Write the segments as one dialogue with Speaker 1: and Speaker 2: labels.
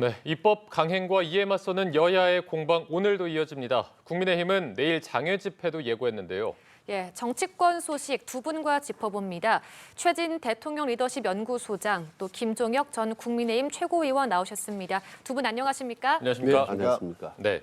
Speaker 1: 네, 입법 강행과 이에 맞서는 여야의 공방 오늘도 이어집니다. 국민의힘은 내일 장외 집회도 예고했는데요.
Speaker 2: 예, 정치권 소식 두 분과 짚어봅니다. 최진 대통령 리더십 연구소장, 또 김종혁 전 국민의힘 최고위원 나오셨습니다. 두 분 안녕하십니까?
Speaker 1: 안녕하십니까?
Speaker 3: 네, 안녕하십니까?
Speaker 1: 네.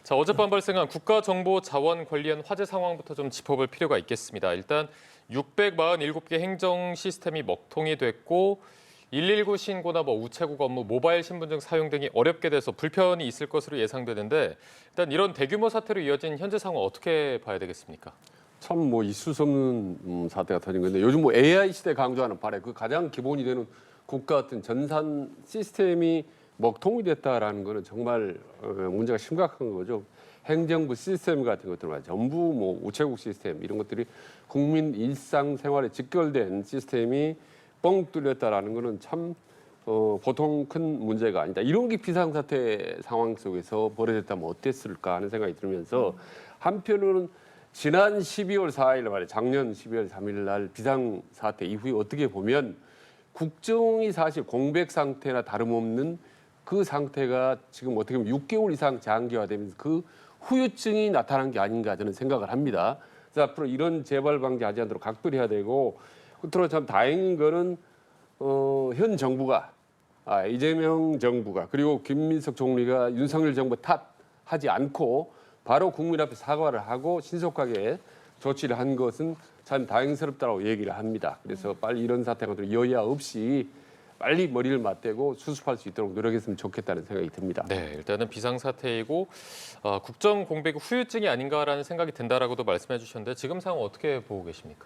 Speaker 1: 자, 어젯밤 발생한 국가정보자원관리원 화재 상황부터 좀 짚어볼 필요가 있겠습니다. 일단 647개 행정 시스템이 먹통이 됐고 119 신고나 우체국 업무, 모바일 신분증 사용 등이 어렵게 돼서 불편이 있을 것으로 예상되는데 일단 이런 대규모 사태로 이어진 현재 상황 어떻게 봐야 되겠습니까?
Speaker 3: 참 있을 수 없는 사태가 터진 건데 요즘 AI 시대 강조하는 바래 그 가장 기본이 되는 국가 어떤 전산 시스템이 먹통이 됐다라는 거는 정말 문제가 심각한 거죠. 행정부 시스템 같은 것들 말이죠. 전부 우체국 시스템 이런 것들이 국민 일상생활에 직결된 시스템이 뻥 뚫렸다라는 거는 참 보통 큰 문제가 아니다. 이런 게 비상사태 상황 속에서 벌어졌다면 어땠을까 하는 생각이 들면서 한편으로는 지난 12월 4일 말에 작년 12월 3일 날 비상사태 이후에 어떻게 보면 국정이 사실 공백 상태나 다름없는 그 상태가 지금 어떻게 보면 6개월 이상 장기화되면서 그 후유증이 나타난 게 아닌가 저는 생각을 합니다. 그래서 앞으로 이런 재발 방지하지 않도록 각별히 해야 되고 끝으로 참 다행인 거는 현 정부가 이재명 정부가 그리고 김민석 총리가 윤석열 정부 탓하지 않고 바로 국민 앞에 사과를 하고 신속하게 조치를 한 것은 참 다행스럽다고 얘기를 합니다. 그래서 빨리 이런 사태가 여야 없이 빨리 머리를 맞대고 수습할 수 있도록 노력했으면 좋겠다는 생각이 듭니다.
Speaker 1: 네, 일단은 비상사태이고 국정 공백 후유증이 아닌가라는 생각이 든다라고도 말씀해 주셨는데 지금 상황 어떻게 보고 계십니까?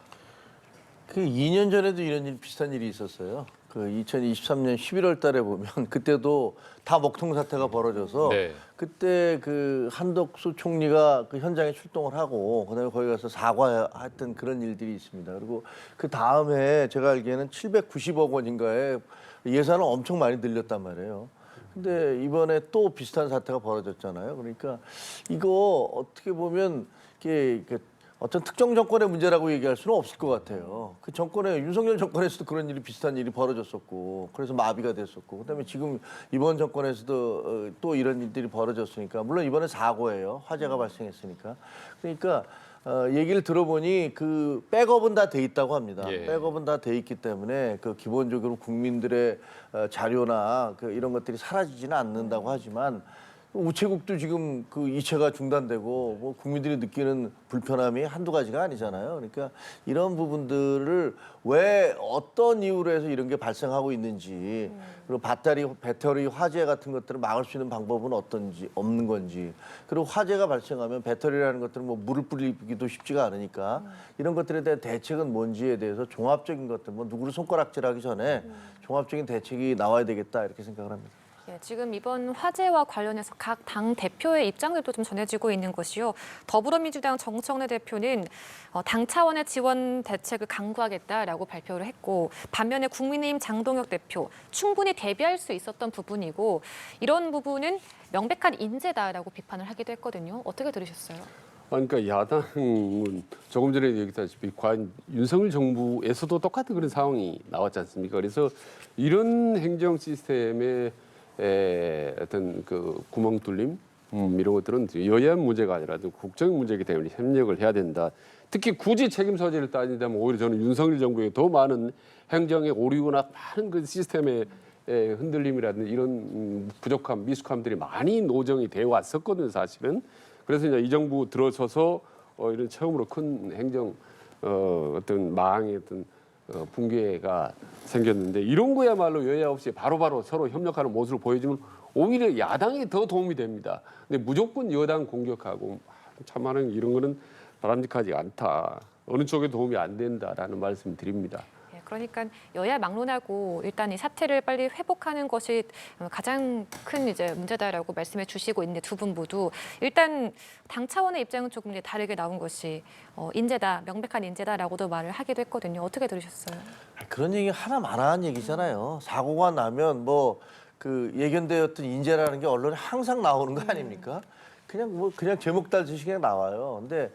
Speaker 4: 그 2년 전에도 비슷한 일이 있었어요. 그 2023년 11월 달에 보면 그때도 다 먹통 사태가 벌어져서
Speaker 1: 네.
Speaker 4: 그때 그 한덕수 총리가 그 현장에 출동을 하고 그다음에 거기 가서 사과했던 그런 일들이 있습니다. 그리고 그 다음에 제가 알기에는 790억 원인가에 예산을 엄청 많이 늘렸단 말이에요. 근데 이번에 또 비슷한 사태가 벌어졌잖아요. 그러니까 이거 어떻게 보면 이게 어떤 특정 정권의 문제라고 얘기할 수는 없을 것 같아요. 그 정권에 윤석열 정권에서도 그런 일이 비슷한 일이 벌어졌었고 그래서 마비가 됐었고 그다음에 지금 이번 정권에서도 또 이런 일들이 벌어졌으니까 물론 이번에 사고예요. 화재가 발생했으니까. 그러니까 얘기를 들어보니 그 백업은 다 돼 있다고 합니다.
Speaker 1: 예.
Speaker 4: 백업은 다 돼 있기 때문에 그 기본적으로 국민들의 자료나 그 이런 것들이 사라지지는 않는다고 하지만 우체국도 지금 그 이체가 중단되고 국민들이 느끼는 불편함이 한두 가지가 아니잖아요. 그러니까 이런 부분들을 왜 어떤 이유로 해서 이런 게 발생하고 있는지 그리고 배터리 화재 같은 것들을 막을 수 있는 방법은 없는 건지 그리고 화재가 발생하면 배터리라는 것들은 물을 뿌리기도 쉽지가 않으니까 이런 것들에 대한 대책은 뭔지에 대해서 종합적인 것들 누구를 손가락질하기 전에 종합적인 대책이 나와야 되겠다 이렇게 생각을 합니다.
Speaker 2: 예, 지금 이번 화재와 관련해서 각 당 대표의 입장들도 좀 전해지고 있는 것이요. 더불어민주당 정청래 대표는 당 차원의 지원 대책을 강구하겠다라고 발표를 했고 반면에 국민의힘 장동혁 대표 충분히 대비할 수 있었던 부분이고 이런 부분은 명백한 인재다라고 비판을 하기도 했거든요. 어떻게 들으셨어요?
Speaker 3: 그러니까 야당은 조금 전에 얘기했다시피 과연 윤석열 정부에서도 똑같은 그런 상황이 나왔지 않습니까? 그래서 이런 행정 시스템의 어떤 그 구멍 뚫림 이런 것들은 여야 문제가 아니라 국정 문제이기 때문에 협력을 해야 된다. 특히 굳이 책임 소재를 따진다면 오히려 저는 윤석열 정부에 더 많은 행정의 오류나 많은 그 시스템의 흔들림이라든지 이런 부족함, 미숙함들이 많이 노정이 되어 왔었거든요, 사실은. 그래서 이제 이 정부 들어서서 이런 처음으로 큰 행정 어떤 망의 어떤 붕괴가 생겼는데 이런 거야말로 여야 없이 바로바로 서로 협력하는 모습을 보여주면 오히려 야당이 더 도움이 됩니다. 근데 무조건 여당 공격하고 참하는 이런 거는 바람직하지 않다. 어느 쪽에 도움이 안 된다라는 말씀 드립니다.
Speaker 2: 그러니까 여야 막론하고 일단 이 사태를 빨리 회복하는 것이 가장 큰 이제 문제다라고 말씀해 주시고 있는데 두 분 모두 일단 당 차원의 입장은 조금 이제 다르게 나온 것이 인재다, 명백한 인재다라고도 말을 하기도 했거든요. 어떻게 들으셨어요?
Speaker 4: 그런 얘기 하나만 하는 얘기잖아요. 사고가 나면 그 예견되었던 인재라는 게 언론에 항상 나오는 거 아닙니까? 그냥 제목 달듯이 그냥 나와요. 근데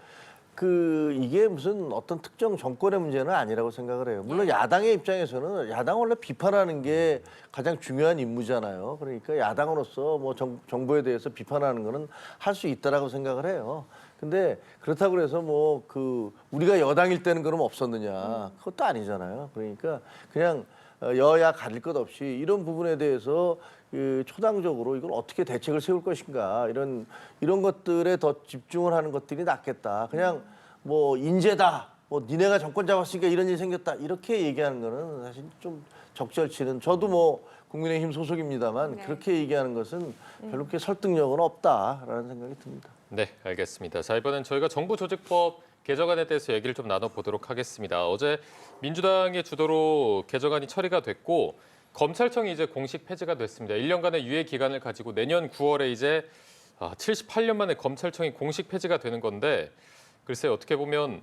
Speaker 4: 이게 무슨 어떤 특정 정권의 문제는 아니라고 생각을 해요. 물론 야당의 입장에서는 야당 원래 비판하는 게 가장 중요한 임무잖아요. 그러니까 야당으로서 뭐 정부에 대해서 비판하는 거는 할 수 있다라고 생각을 해요. 근데 그렇다고 해서 뭐 우리가 여당일 때는 그럼 없었느냐? 그것도 아니잖아요. 그러니까 그냥 여야 가릴 것 없이 이런 부분에 대해서 초당적으로 이걸 어떻게 대책을 세울 것인가 이런 것들에 더 집중을 하는 것들이 낫겠다. 그냥 뭐 인재다, 뭐 니네가 정권 잡았으니까 이런 일이 생겼다 이렇게 얘기하는 거는 사실 좀 적절치는 저도 뭐 국민의힘 소속입니다만 그렇게 얘기하는 것은 별로 그렇게 설득력은 없다라는 생각이 듭니다.
Speaker 1: 네, 알겠습니다. 자, 이번엔 저희가 정부조직법 개정안에 대해서 얘기를 좀 나눠보도록 하겠습니다. 어제 민주당의 주도로 개정안이 처리가 됐고 검찰청이 이제 공식 폐지가 됐습니다. 1년간의 유예 기간을 가지고 내년 9월에 이제 78년 만에 검찰청이 공식 폐지가 되는 건데 글쎄요, 어떻게 보면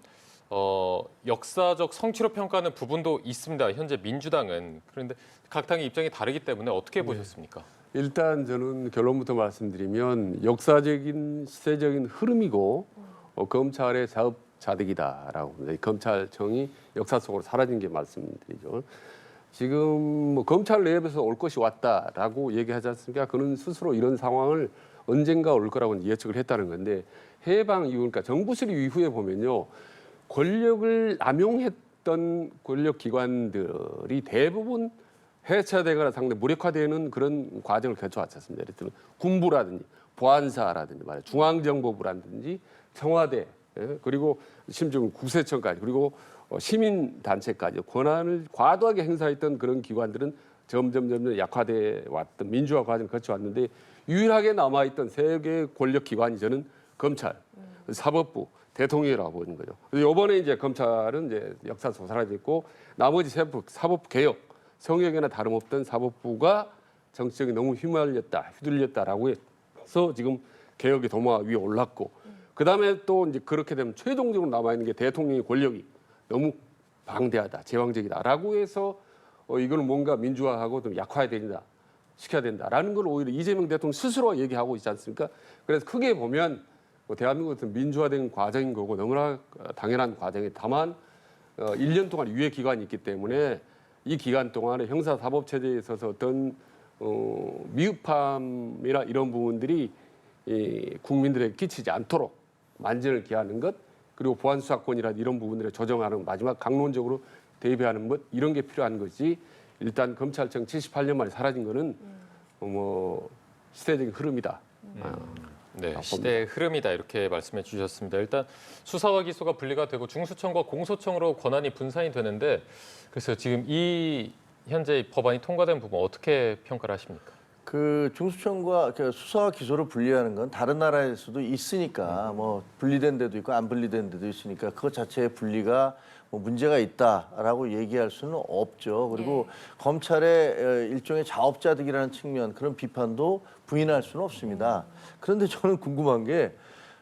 Speaker 1: 역사적 성취로 평가하는 부분도 있습니다. 현재 민주당은. 그런데 각 당의 입장이 다르기 때문에 어떻게 보셨습니까?
Speaker 3: 일단 저는 결론부터 말씀드리면 역사적인 시대적인 흐름이고 검찰의 자업자득이다라고 봅니다. 검찰청이 역사 속으로 사라진 게 말씀드리죠. 지금 뭐 검찰 내부에서 올 것이 왔다라고 얘기하지 않습니까? 그는 스스로 이런 상황을 언젠가 올 거라고 예측을 했다는 건데 해방 이후 그러니까 정부 수립 이후에 보면요. 권력을 남용했던 권력기관들이 대부분 해체되거나 상당히 무력화되는 그런 과정을 거쳐왔지 않습니까? 예를 들면 군부라든지 보안사라든지 말이야 중앙정보부라든지 청와대 그리고 심지어 구세청까지 그리고 시민단체까지 권한을 과도하게 행사했던 그런 기관들은 점점 약화돼 왔던 민주화 과정을 거쳐왔는데 유일하게 남아있던 세 개의 권력기관이 저는 검찰, 사법부, 대통령이라고 보는 거죠. 그래서 이번에 이제 검찰은 이제 역사 속 사라졌고 나머지 사법부 개혁, 성역이나 다름없던 사법부가 정치적이 너무 휘둘렸다라고 해서 지금 개혁의 도마 위에 올랐고 그 다음에 또 이제 그렇게 되면 최종적으로 남아 있는 게 대통령의 권력이 너무 방대하다, 제왕적이다라고 해서 이걸 뭔가 민주화하고 좀 약화해야 된다, 시켜야 된다라는 걸 오히려 이재명 대통령 스스로 얘기하고 있지 않습니까? 그래서 크게 보면 대한민국 같은 민주화된 과정인 거고 너무나 당연한 과정이 다만 1년 동안 유예 기간이 있기 때문에 이 기간 동안에 형사사법체제에 있어서 어떤 미흡함이나 이런 부분들이 국민들에게 끼치지 않도록 만전을 기하는 것 그리고 보안수사권이나 이런 부분들을 조정하는 마지막 강론적으로 대비하는 것 이런 게 필요한 거지 일단 검찰청 78년 만에 사라진 거는 뭐 시대적인 흐름이다.
Speaker 1: 네, 시대의 흐름이다 이렇게 말씀해 주셨습니다. 일단 수사와 기소가 분리가 되고 중수청과 공소청으로 권한이 분산이 되는데 그래서 지금 이 현재 법안이 통과된 부분 어떻게 평가를 하십니까?
Speaker 4: 중수청과 수사와 기소를 분리하는 건 다른 나라에서도 있으니까 뭐 분리된 데도 있고 안 분리된 데도 있으니까 그것 자체의 분리가 뭐 문제가 있다라고 얘기할 수는 없죠. 그리고 검찰의 일종의 자업자득이라는 측면 그런 비판도 부인할 수는 없습니다. 그런데 저는 궁금한 게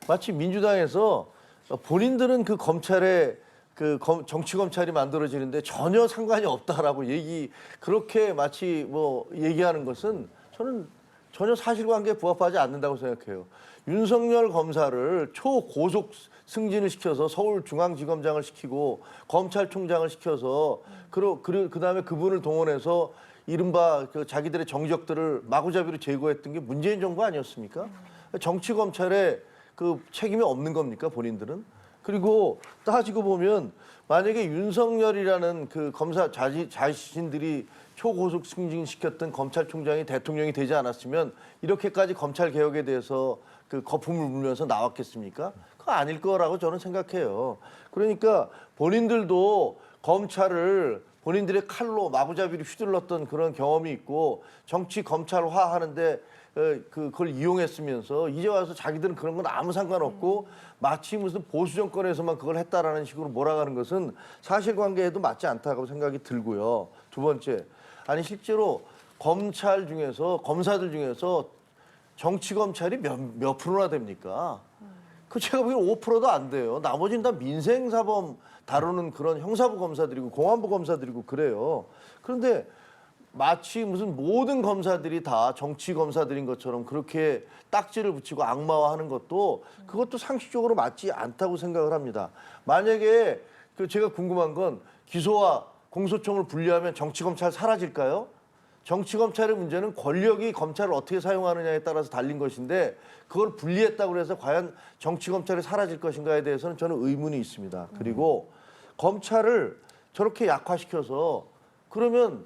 Speaker 4: 마치 민주당에서 본인들은 그 검찰의 정치 검찰이 만들어지는데 전혀 상관이 없다라고 그렇게 마치 뭐 얘기하는 것은 저는 전혀 사실관계에 부합하지 않는다고 생각해요. 윤석열 검사를 초고속 승진을 시켜서 서울중앙지검장을 시키고 검찰총장을 시켜서 그다음에 그분을 동원해서 이른바 자기들의 정적들을 마구잡이로 제거했던 게 문재인 정부 아니었습니까? 정치 검찰에 책임이 없는 겁니까 본인들은? 그리고 따지고 보면 만약에 윤석열이라는 검사 자신들이 초고속 승진시켰던 검찰총장이 대통령이 되지 않았으면 이렇게까지 검찰 개혁에 대해서 거품을 불면서 나왔겠습니까? 그거 아닐 거라고 저는 생각해요. 그러니까 본인들도 검찰을 본인들의 칼로 마구잡이로 휘둘렀던 그런 경험이 있고 정치 검찰화 하는데 그걸 이용했으면서 이제 와서 자기들은 그런 건 아무 상관없고 마치 무슨 보수 정권에서만 그걸 했다라는 식으로 몰아가는 것은 사실관계에도 맞지 않다고 생각이 들고요. 두 번째, 아니 실제로 검사들 중에서 정치 검찰이 몇 프로나 됩니까? 제가 보기엔 5%도 안 돼요. 나머지는 다 민생사범 다루는 그런 형사부 검사들이고 공안부 검사들이고 그래요. 그런데 마치 무슨 모든 검사들이 다 정치 검사들인 것처럼 그렇게 딱지를 붙이고 악마화하는 것도 그것도 상식적으로 맞지 않다고 생각을 합니다. 만약에 제가 궁금한 건 기소와 공소청을 분리하면 정치 검찰 사라질까요? 정치 검찰의 문제는 권력이 검찰을 어떻게 사용하느냐에 따라서 달린 것인데 그걸 분리했다고 해서 과연 정치 검찰이 사라질 것인가에 대해서는 저는 의문이 있습니다. 그리고 검찰을 저렇게 약화시켜서 그러면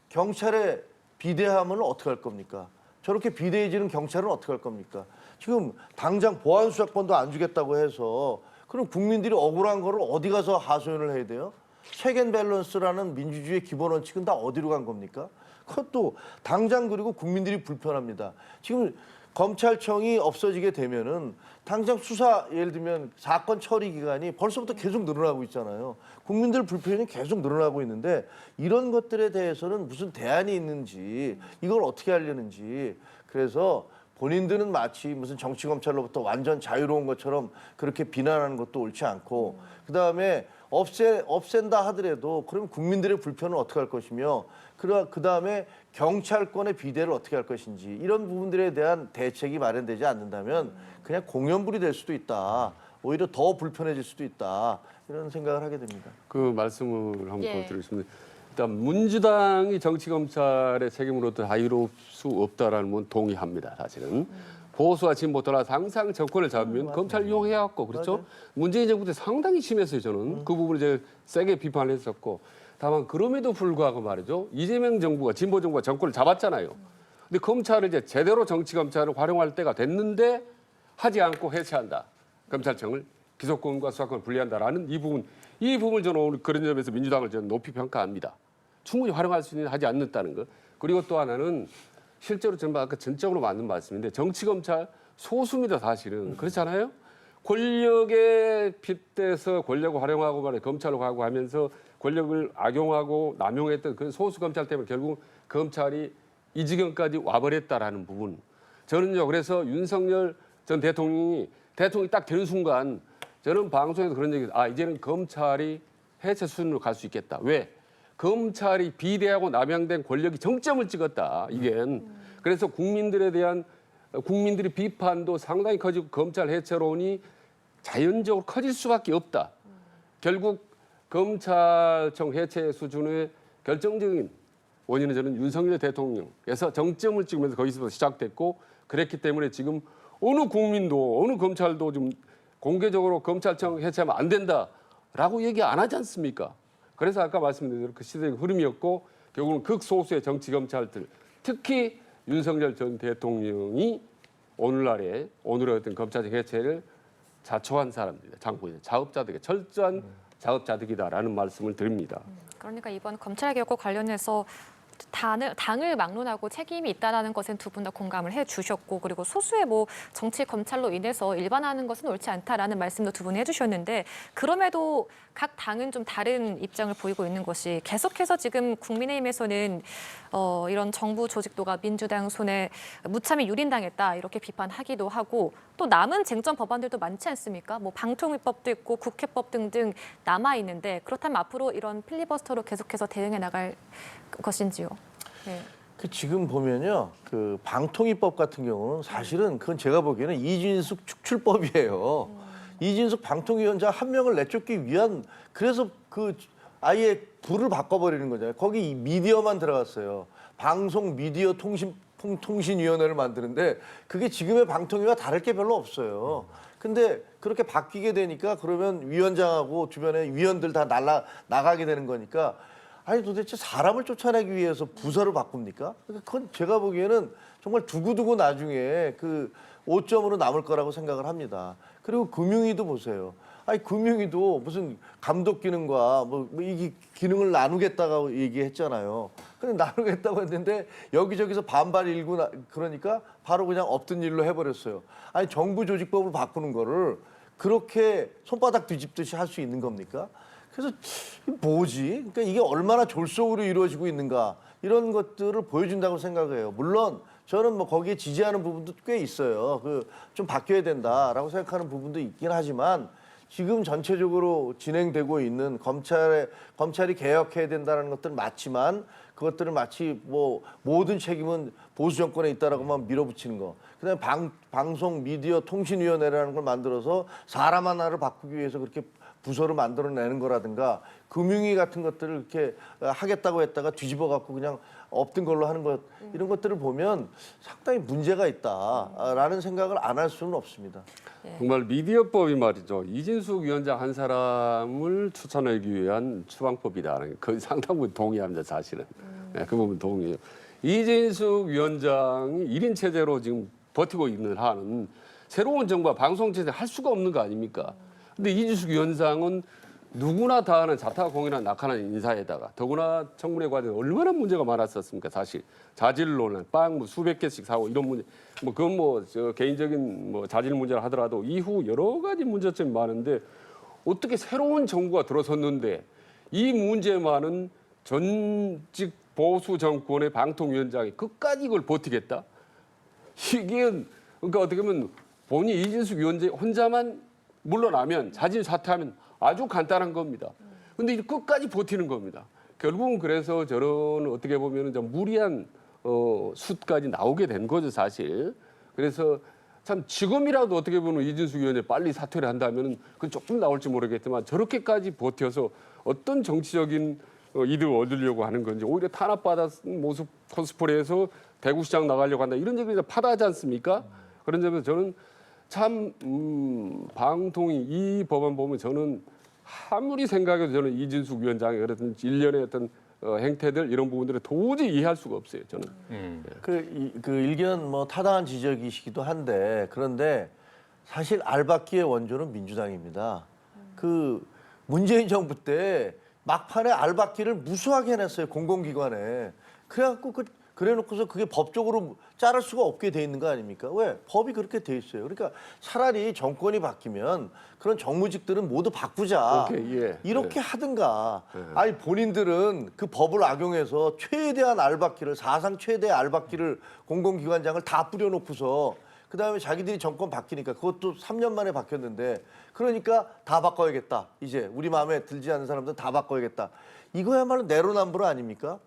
Speaker 4: 경찰의 비대함은 어떻게 할 겁니까? 저렇게 비대해지는 경찰은 어떻게 할 겁니까? 지금 당장 보안수사권도 안 주겠다고 해서 그럼 국민들이 억울한 거를 어디 가서 하소연을 해야 돼요? 체크앤밸런스라는 민주주의의 기본 원칙은 다 어디로 간 겁니까? 그것도 당장 그리고 국민들이 불편합니다. 지금 검찰청이 없어지게 되면은 당장 수사 예를 들면 사건 처리 기간이 벌써부터 계속 늘어나고 있잖아요. 국민들 불편이 계속 늘어나고 있는데 이런 것들에 대해서는 무슨 대안이 있는지 이걸 어떻게 하려는지 그래서 본인들은 마치 무슨 정치 검찰로부터 완전 자유로운 것처럼 그렇게 비난하는 것도 옳지 않고 그다음에 없앤다 하더라도 그럼 국민들의 불편은 어떻게 할 것이며 그다음에 경찰권의 비대를 어떻게 할 것인지 이런 부분들에 대한 대책이 마련되지 않는다면 그냥 공연불이 될 수도 있다. 오히려 더 불편해질 수도 있다. 이런 생각을 하게 됩니다.
Speaker 3: 그 말씀을 한번
Speaker 2: 예.
Speaker 3: 드리겠습니다. 일단 민주당이 정치 검찰의 책임으로부터 자유로울 수 없다라는 건 동의합니다. 사실은 보수와 진보 떠나서 항상 정권을 잡으면 검찰 이용해 왔고 그렇죠.
Speaker 4: 맞아요.
Speaker 3: 문재인 정부 때 상당히 심했어요. 저는 그 부분을 제가 세게 비판했었고 다만 그럼에도 불구하고 말이죠. 이재명 정부가 진보 정부가 정권을 잡았잖아요. 근데 검찰을 이제 제대로 정치 검찰을 활용할 때가 됐는데 하지 않고 해체한다. 검찰청을 기소권과 수사권을 분리한다라는 이 부분을 저는 오늘 그런 점에서 민주당을 저는 높이 평가합니다. 충분히 활용할 수 있는 하지 않는다는 것. 그리고 또 하나는 실제로 저는 아까 전적으로 맞는 말씀인데 정치 검찰 소수입니다 사실은 그렇잖아요. 권력에 빗대서 권력을 활용하고 말해 검찰로 가고 하면서 권력을 악용하고 남용했던 그 소수 검찰 때문에 결국 검찰이 이 지경까지 와버렸다라는 부분. 저는요 그래서 윤석열 전 대통령이 딱 되는 순간 저는 방송에서 그런 얘기 이제는 검찰이 해체 수준으로 갈 수 있겠다. 왜? 검찰이 비대하고 남용된 권력이 정점을 찍었다. 이게 그래서 국민들의 비판도 상당히 커지고 검찰 해체론이 자연적으로 커질 수밖에 없다. 결국 검찰청 해체 수준의 결정적인 원인은 저는 윤석열 대통령에서 정점을 찍으면서 거기서 시작됐고 그랬기 때문에 지금 어느 국민도 어느 검찰도 좀 공개적으로 검찰청 해체하면 안 된다라고 얘기 안 하지 않습니까? 그래서 아까 말씀드린 대로 그 시대의 흐름이었고 결국은 극소수의 정치 검찰들 특히 윤석열 전 대통령이 오늘의 어떤 검찰청 해체를 자초한 사람들이다. 장부인 자업자득의 철저한 자업자득이다라는 말씀을 드립니다.
Speaker 2: 그러니까 이번 검찰 개혁과 관련해서 당을 막론하고 책임이 있다라는 것은 두 분 다 공감을 해주셨고 그리고 소수의 정치 검찰로 인해서 일반화하는 것은 옳지 않다라는 말씀도 두 분이 해주셨는데 그럼에도 각 당은 좀 다른 입장을 보이고 있는 것이 계속해서 지금 국민의힘에서는 이런 정부 조직도가 민주당 손에 무참히 유린당했다 이렇게 비판하기도 하고 또 남은 쟁점 법안들도 많지 않습니까? 방통위법도 있고 국회법 등등 남아 있는데 그렇다면 앞으로 이런 필리버스터로 계속해서 대응해 나갈 것인지요? 네.
Speaker 4: 지금 보면요, 그 방통위법 같은 경우는 사실은 그건 제가 보기에는 이진숙 축출법이에요. 이진숙 방통위원장 한 명을 내쫓기 위한 그래서 아예 불을 바꿔버리는 거잖아요. 거기 미디어만 들어갔어요. 방송 미디어 통신위원회를 만드는데 그게 지금의 방통위와 다를 게 별로 없어요. 근데 그렇게 바뀌게 되니까 그러면 위원장하고 주변에 위원들 다 나가게 되는 거니까 도대체 사람을 쫓아내기 위해서 부서를 바꿉니까? 그건 제가 보기에는 정말 두고두고 나중에 그 오점으로 남을 거라고 생각을 합니다. 그리고 금융위도 보세요. 금융위도 무슨 감독 기능과 이 기능을 나누겠다고 얘기했잖아요. 근데 나누겠다고 했는데 여기저기서 반발 일고 그러니까 바로 그냥 없던 일로 해버렸어요. 정부 조직법을 바꾸는 거를 그렇게 손바닥 뒤집듯이 할 수 있는 겁니까? 그래서 뭐지? 그러니까 이게 얼마나 졸속으로 이루어지고 있는가 이런 것들을 보여준다고 생각해요. 물론 저는 거기에 지지하는 부분도 꽤 있어요. 좀 바뀌어야 된다라고 생각하는 부분도 있긴 하지만 지금 전체적으로 진행되고 있는 검찰이 개혁해야 된다는 것들은 맞지만 그것들을 마치 뭐 모든 책임은 보수 정권에 있다라고만 밀어붙이는 거. 그다음에 방송 미디어 통신위원회라는 걸 만들어서 사람 하나를 바꾸기 위해서 그렇게 부서를 만들어내는 거라든가 금융위 같은 것들을 이렇게 하겠다고 했다가 뒤집어 갖고 그냥 없던 걸로 하는 것 이런 것들을 보면 상당히 문제가 있다라는 생각을 안 할 수는 없습니다.
Speaker 3: 정말 미디어법이 말이죠. 이진숙 위원장 한 사람을 추천하기 위한 추방법이다. 그 상당 부분 동의합니다, 사실은. 네, 그 부분 동의해요. 이진숙 위원장이 1인 체제로 지금 버티고 있는 한은 새로운 정부와 방송 체제 할 수가 없는 거 아닙니까? 근데 이진숙 위원장은 누구나 다 아는 자타공인한 낙하한 인사에다가 더구나 청문회 과정에 얼마나 문제가 많았었습니까? 사실 자질 논란, 빵 뭐 수백 개씩 사고 이런 문제, 뭐 그건 뭐 저 개인적인 뭐 자질 문제라 하더라도 이후 여러 가지 문제점이 많은데 어떻게 새로운 정부가 들어섰는데 이 문제만은 전직 보수 정권의 방통위원장이 끝까지 이걸 버티겠다? 이게 그러니까 어떻게 보면 본인 이진숙 위원장 혼자만 물러나면 자진 사퇴하면 아주 간단한 겁니다. 근데 끝까지 버티는 겁니다. 결국은 그래서 저런 어떻게 보면 좀 무리한 수까지 나오게 된 거죠, 사실. 그래서 참 지금이라도 어떻게 보면 이진숙 위원장이 빨리 사퇴를 한다면 그건 조금 나올지 모르겠지만 저렇게까지 버텨서 어떤 정치적인 이득을 얻으려고 하는 건지 오히려 탄압받은 모습 코스프레해서 대구시장 나가려고 한다 이런 얘기를 파다하지 않습니까? 그런 점에서 저는 참 방통위 이 법안 보면 저는 아무리 생각해도 저는 이진숙 위원장의 그런 일련의 어떤 행태들 이런 부분들을 도저히 이해할 수가 없어요. 저는.
Speaker 4: 그 일견 뭐 타당한 지적이시기도 한데 그런데 사실 알박기의 원조는 민주당입니다. 그 문재인 정부 때 막판에 알박기를 무수하게 해냈어요 공공기관에. 그래갖고 그래놓고서 그게 법적으로 자를 수가 없게 돼 있는 거 아닙니까? 왜? 법이 그렇게 돼 있어요. 그러니까 차라리 정권이 바뀌면 그런 정무직들은 모두 바꾸자.
Speaker 3: 오케이, 예.
Speaker 4: 이렇게 하든가. 아니 본인들은 그 법을 악용해서 최대한 알박기를 사상 최대의 알박기를 공공기관장을 다 뿌려놓고서 그다음에 자기들이 정권 바뀌니까 그것도 3년 만에 바뀌었는데 그러니까 다 바꿔야겠다. 이제 우리 마음에 들지 않는 사람들은 다 바꿔야겠다. 이거야말로 내로남불 아닙니까?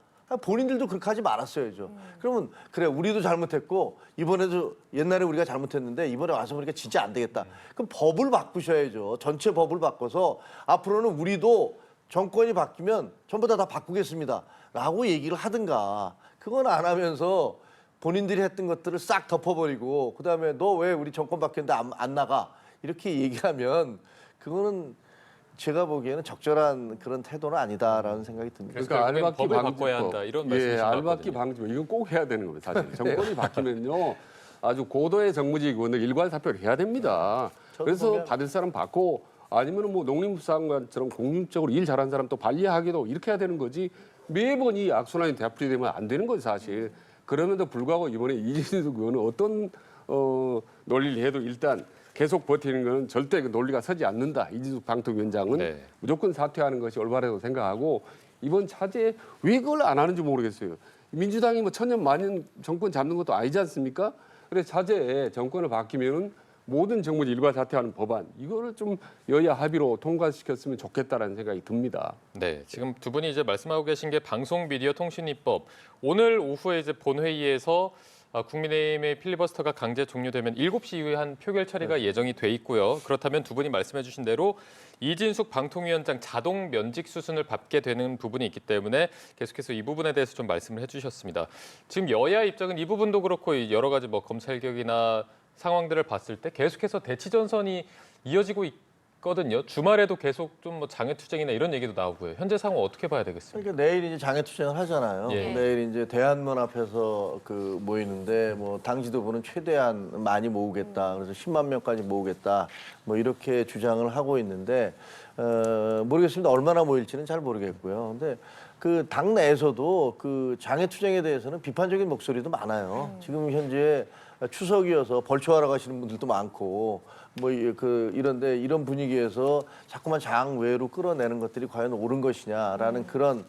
Speaker 4: 본인들도 그렇게 하지 말았어야죠. 그러면 그래 우리도 잘못했고 이번에도 옛날에 우리가 잘못했는데 이번에 와서 보니까 진짜 안 되겠다. 그럼 법을 바꾸셔야죠. 전체 법을 바꿔서 앞으로는 우리도 정권이 바뀌면 전부 다 바꾸겠습니다. 라고 얘기를 하든가. 그건 안 하면서 본인들이 했던 것들을 싹 덮어버리고 그다음에 너 왜 우리 정권 바뀌었는데 안 나가? 이렇게 얘기하면 그거는 제가 보기에는 적절한 그런 태도는 아니다라는 생각이 듭니다.
Speaker 1: 그래서
Speaker 3: 그러니까
Speaker 1: 결국엔
Speaker 3: 알박기
Speaker 1: 법을
Speaker 3: 방지법.
Speaker 1: 바꿔야 한다 이런
Speaker 3: 예,
Speaker 1: 말씀이신 것
Speaker 3: 알박기
Speaker 1: 같거든요.
Speaker 3: 방지법 이건 꼭 해야 되는 겁니다. 사실 정권이 바뀌면요 아주 고도의 정무직 의원들 일괄 사표를 해야 됩니다. 그래서
Speaker 4: 보면-
Speaker 3: 받을 사람 받고 아니면 뭐 농림수산관처럼 공익적으로 일 잘하는 사람 또 관리하기도 이렇게 해야 되는 거지 매번 이 악순환이 되풀이되면 안 되는 거죠 사실. 그럼에도 불구하고 이번에 이진숙 의원은 어떤 논리를 해도 일단 계속 버티는 것은 절대 그 논리가 서지 않는다. 이진숙 방통위원장은
Speaker 1: 네.
Speaker 3: 무조건 사퇴하는 것이 올바르다고 생각하고 이번 차제에 왜 그걸 안 하는지 모르겠어요. 민주당이 뭐 천년 만년 정권 잡는 것도 아니지 않습니까? 그래서 차제에 정권을 바뀌면은 모든 정무직 일괄 사퇴하는 법안 이거를 좀 여야 합의로 통과시켰으면 좋겠다라는 생각이 듭니다.
Speaker 1: 네, 지금 두 분이 이제 말씀하고 계신 게 방송미디어통신입법. 오늘 오후에 이제 본회의에서 국민의힘의 필리버스터가 강제 종료되면 7시 이후에 한 표결 처리가 예정이 돼 있고요. 그렇다면 두 분이 말씀해 주신 대로 이진숙 방통위원장 자동 면직 수순을 밟게 되는 부분이 있기 때문에 계속해서 이 부분에 대해서 좀 말씀을 해주셨습니다. 지금 여야 입장은 이 부분도 그렇고 여러 가지 뭐 검찰 개혁이나 상황들을 봤을 때 계속해서 대치 전선이 이어지고 있거든요. 주말에도 계속 좀 뭐 장외투쟁이나 이런 얘기도 나오고요. 현재 상황 어떻게 봐야 되겠습니까?
Speaker 4: 그러니까 내일 이제 장애투쟁을 하잖아요.
Speaker 1: 예.
Speaker 4: 내일 이제 대한문 앞에서 그 모이는데 뭐 당 지도부는 최대한 많이 모으겠다. 그래서 10만 명까지 모으겠다. 뭐 이렇게 주장을 하고 있는데 모르겠습니다. 얼마나 모일지는 잘 모르겠고요. 근데 그 당 내에서도 그 장애투쟁에 대해서는 비판적인 목소리도 많아요. 지금 현재 추석이어서 벌초하러 가시는 분들도 많고 뭐 이런데 이런 분위기에서 자꾸만 장외로 끌어내는 것들이 과연 옳은 것이냐라는 그런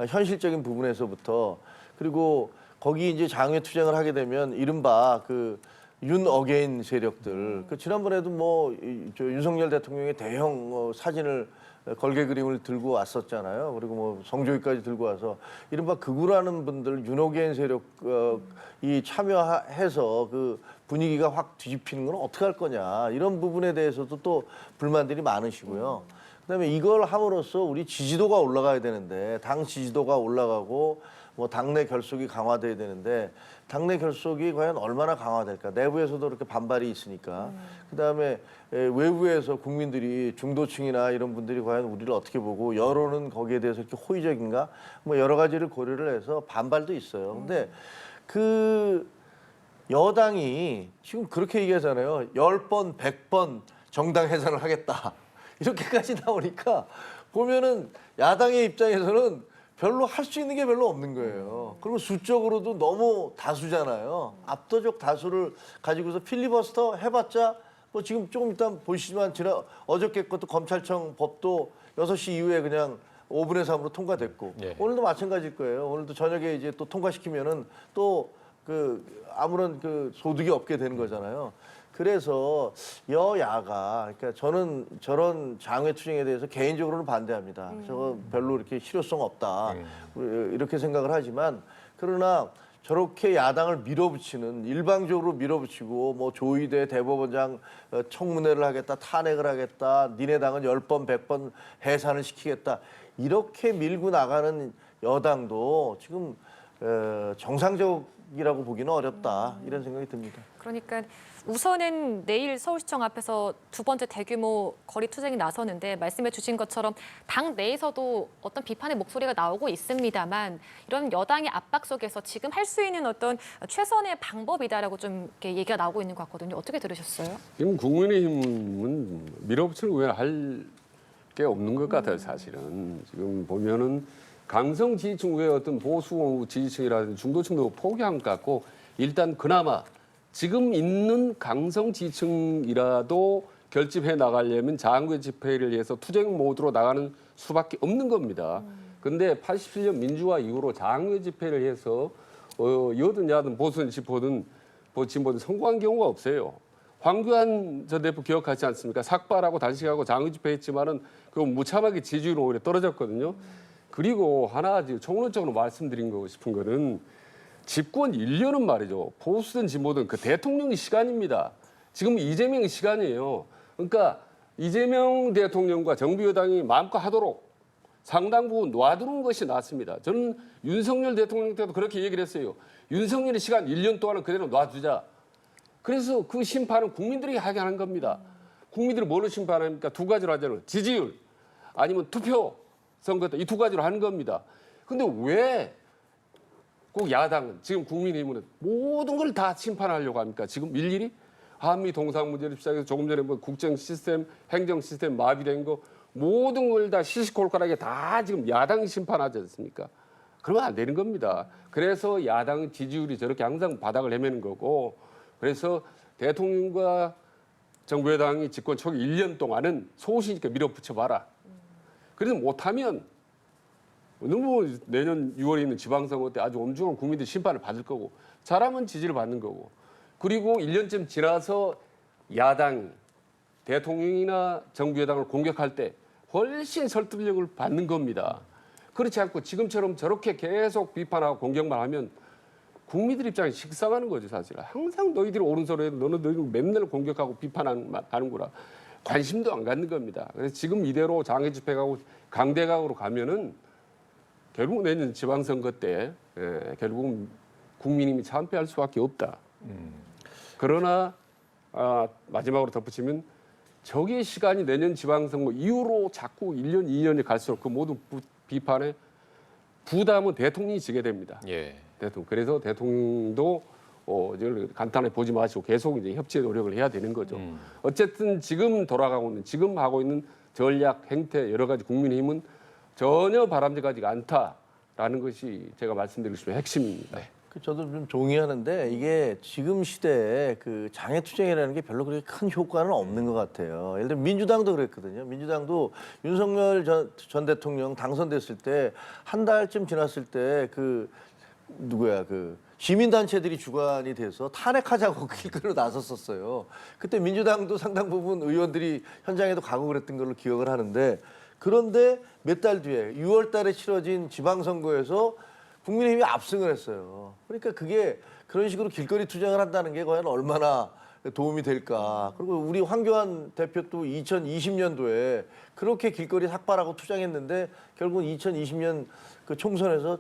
Speaker 4: 현실적인 부분에서부터 그리고 거기 이제 장외 투쟁을 하게 되면 이른바 그 윤 어게인 세력들 그 지난번에도 뭐 저 윤석열 대통령의 대형 사진을 걸개 그림을 들고 왔었잖아요. 그리고 뭐 성조기까지 들고 와서 이른바 극우라는 분들 윤호개인 세력이 참여해서 그 분위기가 확 뒤집히는 건 어떻게 할 거냐 이런 부분에 대해서도 또 불만들이 많으시고요. 그다음에 이걸 함으로써 우리 지지도가 올라가야 되는데 당 지지도가 올라가고 뭐 당내 결속이 강화돼야 되는데 당내 결속이 과연 얼마나 강화될까? 내부에서도 이렇게 반발이 있으니까. 그다음에 외부에서 국민들이 중도층이나 이런 분들이 과연 우리를 어떻게 보고 여론은 거기에 대해서 이렇게 호의적인가? 뭐 여러 가지를 고려를 해서 반발도 있어요. 근데 그 여당이 지금 그렇게 얘기하잖아요. 10번, 100번 정당 해산을 하겠다. 이렇게까지 나오니까 보면은 야당의 입장에서는 별로 할 수 있는 게 별로 없는 거예요. 그리고 수적으로도 너무 다수잖아요. 압도적 다수를 가지고서 필리버스터 해봤자 뭐 지금 조금 이따 보시지만 어저께 것도 검찰청 법도 6시 이후에 그냥 5분의 3으로 통과됐고
Speaker 1: 예.
Speaker 4: 오늘도 마찬가지일 거예요. 오늘도 저녁에 이제 또 통과시키면은 또 그 아무런 그 소득이 없게 되는 거잖아요. 그래서 여야가 그러니까 저는 저런 장외 투쟁에 대해서 개인적으로는 반대합니다. 저거 별로 이렇게 실효성 없다 이렇게 생각을 하지만 그러나 저렇게 야당을 밀어붙이는 일방적으로 밀어붙이고 뭐 조의대 대법원장 청문회를 하겠다 탄핵을 하겠다 니네 당은 10번 100번 해산을 시키겠다 이렇게 밀고 나가는 여당도 지금 정상적이라고 보기는 어렵다 이런 생각이 듭니다.
Speaker 2: 그러니까 우선은 내일 서울시청 앞에서 두 번째 대규모 거리 투쟁이 나서는데 말씀해 주신 것처럼 당 내에서도 어떤 비판의 목소리가 나오고 있습니다만 이런 여당의 압박 속에서 지금 할 수 있는 어떤 최선의 방법이다라고 좀 이렇게 얘기가 나오고 있는 것 같거든요. 어떻게 들으셨어요?
Speaker 3: 지금 국민의힘은 밀어붙이는 외에 할 게 없는 것 같아요, 사실은. 지금 보면은 강성 지지층 외에 어떤 보수 지지층이라든지 중도층도 포기한 것 같고 일단 그나마 지금 있는 강성 지지층이라도 결집해 나가려면 장외 집회를 위해서 투쟁 모드로 나가는 수밖에 없는 겁니다. 그런데 87년 민주화 이후로 장외 집회를 해서 여든 야든 보수든 진보든 성공한 경우가 없어요. 황교안 전 대표 기억하지 않습니까? 삭발하고 단식하고 장외 집회했지만은 그 무참하게 지지율이 오히려 떨어졌거든요. 그리고 하나 총론적으로 말씀드린 거 싶은 거는 집권 1년은 말이죠. 보수든 진보든 그 대통령의 시간입니다. 지금 이재명의 시간이에요. 그러니까 이재명 대통령과 정부 여당이 마음껏 하도록 상당 부분 놔두는 것이 낫습니다. 저는 윤석열 대통령 때도 그렇게 얘기를 했어요. 윤석열의 시간 1년 동안은 그대로 놔두자. 그래서 그 심판은 국민들이 하게 하는 겁니다. 국민들이 뭘로 심판합니까? 두 가지로 하잖아요. 지지율 아니면 투표 선거 때 이 두 가지로 하는 겁니다. 근데 왜 꼭 야당은 지금 국민의힘은 모든 걸 다 심판하려고 합니까? 지금 일일이 한미 동상 문제를 시작해서 조금 전에 뭐 국정 시스템, 행정 시스템 마비된 거 모든 걸 다 시시콜콜하게 다 지금 야당이 심판하지 않습니까? 그러면 안 되는 겁니다. 그래서 야당 지지율이 저렇게 항상 바닥을 헤매는 거고 그래서 대통령과 정부 여당이 집권 초기 1년 동안은 소신 있게 밀어붙여봐라. 그래서 못하면 너무 내년 6월에 있는 지방선거 때 아주 엄중한 국민들 심판을 받을 거고 잘하면 지지를 받는 거고 그리고 1년쯤 지나서 야당 대통령이나 정부 여당을 공격할 때 훨씬 설득력을 받는 겁니다. 그렇지 않고 지금처럼 저렇게 계속 비판하고 공격만 하면 국민들 입장에 식상하는 거죠, 사실. 항상 너희들이 옳은 소리 해도 너희들 맨날 공격하고 비판하는구나. 관심도 안 갖는 겁니다. 그래서 지금 이대로 장애 집회가고 강대강으로 가면은 결국 내년 지방선거 때 결국은 국민님이 참패할 수밖에 없다. 그러나 마지막으로 덧붙이면 저기 시간이 내년 지방선거 이후로 자꾸 1년, 2년이 갈수록 그 모든 비판에 부담은 대통령이 지게 됩니다.
Speaker 1: 예.
Speaker 3: 대통령. 그래서 대통령도 간단하게 보지 마시고 계속 이제 협치의 노력을 해야 되는 거죠. 어쨌든 지금 돌아가고 있는, 지금 하고 있는 전략, 행태 여러 가지 국민의힘은 전혀 바람직하지가 않다라는 것이 제가 말씀드리고 싶은 핵심입니다.
Speaker 1: 네.
Speaker 4: 저도 좀 동의하는데 이게 지금 시대에 그 장애 투쟁이라는 게 별로 그렇게 큰 효과는 없는 것 같아요. 예를 들어 민주당도 그랬거든요. 민주당도 윤석열 전 대통령 당선됐을 때 한 달쯤 지났을 때 그 시민단체들이 주관이 돼서 탄핵하자고 길거리로 나섰었어요. 그때 민주당도 상당 부분 의원들이 현장에도 가고 그랬던 걸로 기억을 하는데 그런데 몇 달 뒤에 6월 달에 치러진 지방선거에서 국민의힘이 압승을 했어요. 그러니까 그게 그런 식으로 길거리 투쟁을 한다는 게 과연 얼마나 도움이 될까. 그리고 우리 황교안 대표도 2020년도에 그렇게 길거리 삭발하고 투쟁했는데 결국 2020년 그 총선에서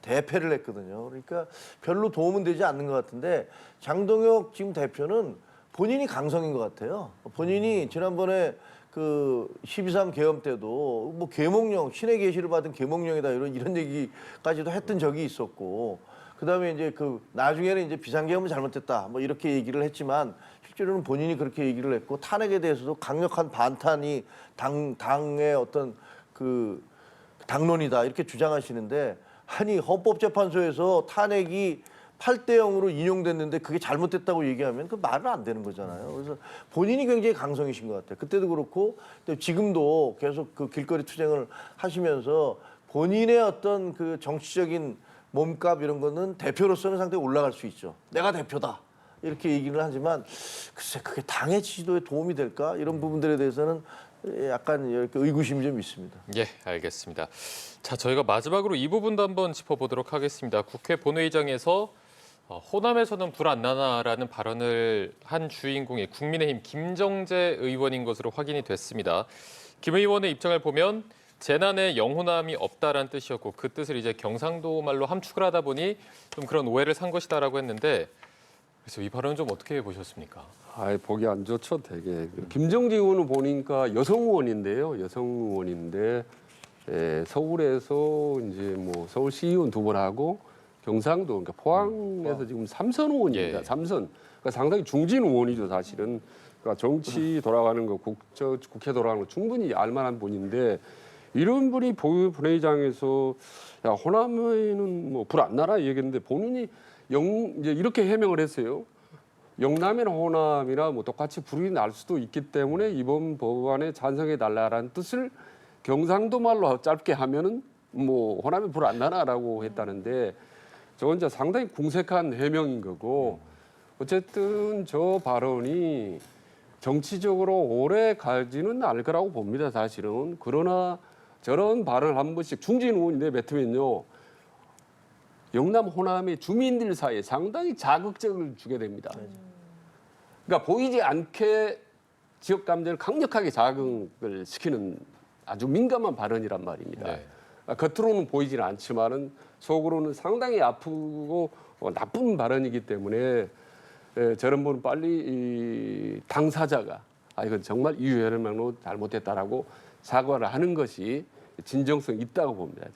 Speaker 4: 대패를 했거든요. 그러니까 별로 도움은 되지 않는 것 같은데 장동혁 지금 대표는 본인이 강성인 것 같아요. 본인이 지난번에 그 12.3 계엄 때도 뭐 계몽령, 신의 계시를 받은 계몽령이다 이런 얘기까지도 했던 적이 있었고 그다음에 이제 그 나중에는 이제 비상계엄은 잘못됐다 뭐 이렇게 얘기를 했지만 실제로는 본인이 그렇게 얘기를 했고 탄핵에 대해서도 강력한 반탄이 당의 어떤 그 당론이다 이렇게 주장하시는데 아니 헌법재판소에서 탄핵이 8대 0으로 인용됐는데 그게 잘못됐다고 얘기하면 그 말은 안 되는 거잖아요. 그래서 본인이 굉장히 강성이신 것 같아요. 그때도 그렇고 지금도 계속 그 길거리 투쟁을 하시면서 본인의 어떤 그 정치적인 몸값 이런 거는 대표로서는 상당히 올라갈 수 있죠. 내가 대표다. 이렇게 얘기를 하지만 글쎄 그게 당의 지지도에 도움이 될까? 이런 부분들에 대해서는 약간 이렇게 의구심이 좀 있습니다.
Speaker 1: 예, 알겠습니다. 자, 저희가 마지막으로 이 부분도 한번 짚어보도록 하겠습니다. 국회 본회의장에서 호남에서는 불 안 나나라는 발언을 한 주인공이 국민의힘 김정재 의원인 것으로 확인이 됐습니다. 김 의원의 입장을 보면 재난에 영호남이 없다라는 뜻이었고 그 뜻을 이제 경상도 말로 함축을 하다 보니 좀 그런 오해를 산 것이다라고 했는데 그래서 이 발언은 좀 어떻게 보셨습니까?
Speaker 3: 보기 안 좋죠, 되게. 김정지 의원은 보니까 여성 의원인데요. 여성 의원인데 서울에서 이제 뭐 서울시 의원 2번 하고 경상도 그러니까 포항에서 지금 3선 의원입니다.
Speaker 1: 예.
Speaker 3: 3선. 그러니까 상당히 중진 의원이죠, 사실은. 그러니까 정치 돌아가는 거, 국회 돌아가는 거 충분히 알만한 분인데 이런 분이 본회의장에서 야, 호남에는 뭐 불 안 나라 얘기했는데 본인이 이제 이렇게 해명을 했어요. 영남이나 호남이나 뭐 똑같이 불이 날 수도 있기 때문에 이번 법안에 찬성해 달라라는 뜻을 경상도 말로 짧게 하면은 뭐 호남에 불 안 나나라고 했다는데 저건 이제 상당히 궁색한 해명인 거고 어쨌든 저 발언이 정치적으로 오래 가지는 않을 거라고 봅니다, 사실은. 그러나 저런 발언을 한 번씩 중진 의원인데 뱉으면요. 영남 호남의 주민들 사이에 상당히 자극적을 주게 됩니다. 그러니까 보이지 않게 지역 감정을 강력하게 자극을 시키는 아주 민감한 발언이란 말입니다.
Speaker 1: 네.
Speaker 3: 겉으로는 보이지는 않지만은 속으로는 상당히 아프고 나쁜 발언이기 때문에 저런 분은 빨리 이 당사자가 이건 정말 이유열명으로 잘못했다라고 사과를 하는 것이 진정성 있다고 봅니다.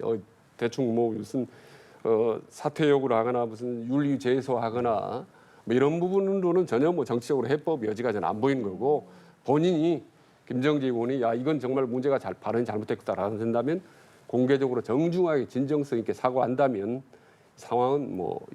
Speaker 3: 대충 뭐 무슨 사퇴 요구를 하거나 무슨 윤리 제소하거나 뭐 이런 부분으로는 전혀 뭐 정치적으로 해법 여지가 저는 안 보이는 거고 본인이 김정지 의원이 야 이건 정말 문제가 발언이 잘못됐다라고 한다면 공개적으로 정중하게 진정성 있게 사과한다면 상황은 뭐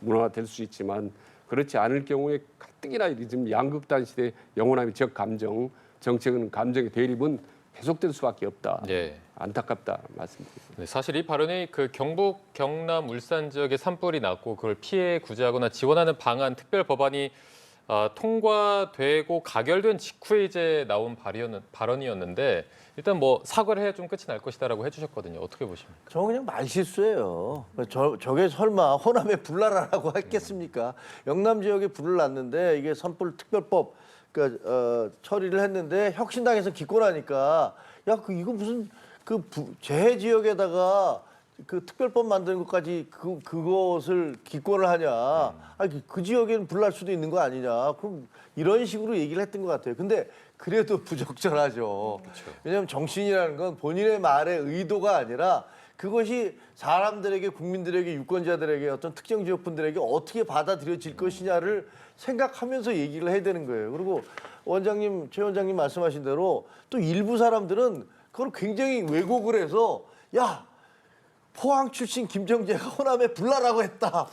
Speaker 3: 문화화될 수 있지만 그렇지 않을 경우에 가뜩이나 지금 양극단 시대 영원함의 지역 감정, 정책은 감정의 대립은 계속될 수밖에 없다.
Speaker 1: 네.
Speaker 3: 안타깝다 말씀드립니다.
Speaker 1: 네, 사실 이 발언이 그 경북, 경남, 울산 지역에 산불이 났고 그걸 피해 구제하거나 지원하는 방안 특별 법안이 통과되고 가결된 직후에 이제 나온 발언이었는데 일단 뭐 사과를 해야 좀 끝이 날 것이다라고 해주셨거든요. 어떻게 보십니까?
Speaker 4: 저는 그냥 말실수예요. 저게 설마 호남에 불나라라고 했겠습니까? 영남 지역에 불을 났는데 이게 산불 특별법 그러니까 처리를 했는데 혁신당에서 기권하니까 야 이거 무슨 재해 지역에다가 그 특별법 만드는 것까지 그것을 기권을 하냐? 그 지역에는 불날 수도 있는 거 아니냐? 그럼 이런 식으로 얘기를 했던 것 같아요. 근데 그래도 부적절하죠.
Speaker 1: 그렇죠.
Speaker 4: 왜냐하면 정신이라는 건 본인의 말의 의도가 아니라 그것이 사람들에게, 국민들에게, 유권자들에게 어떤 특정 지역분들에게 어떻게 받아들여질 것이냐를 생각하면서 얘기를 해야 되는 거예요. 그리고 최 원장님 말씀하신 대로 또 일부 사람들은 그걸 굉장히 왜곡을 해서 야 포항 출신 김정재가 호남에 불나라고 했다.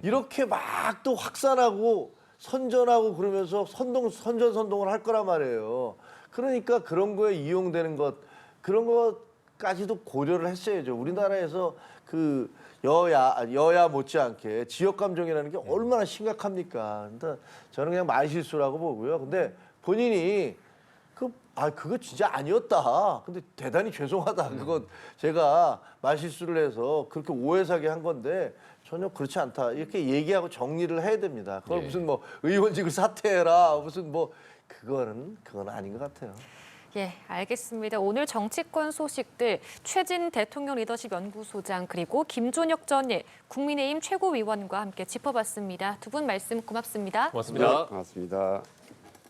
Speaker 4: 이렇게 막 또 확산하고 선전하고 그러면서 선전선동을 할 거란 말이에요. 그러니까 그런 거에 이용되는 것 그런 것까지도 고려를 했어야죠. 우리나라에서 그 여야 못지않게 지역 감정이라는 게 얼마나 심각합니까? 근데 저는 그냥 말실수라고 보고요. 근데 본인이 그 아 그거 진짜 아니었다. 근데 대단히 죄송하다. 그거 제가 말실수를 해서 그렇게 오해 사게 한 건데 전혀 그렇지 않다. 이렇게 얘기하고 정리를 해야 됩니다. 그걸
Speaker 1: 예.
Speaker 4: 무슨 뭐 의원직을 사퇴해라 무슨 뭐 그건 아닌 것 같아요.
Speaker 2: 예, 알겠습니다. 오늘 정치권 소식들 최진 대통령 리더십 연구소장 그리고 김준혁 전 국민의힘 최고위원과 함께 짚어봤습니다. 두 분 말씀 고맙습니다.
Speaker 1: 고맙습니다.
Speaker 3: 고맙습니다.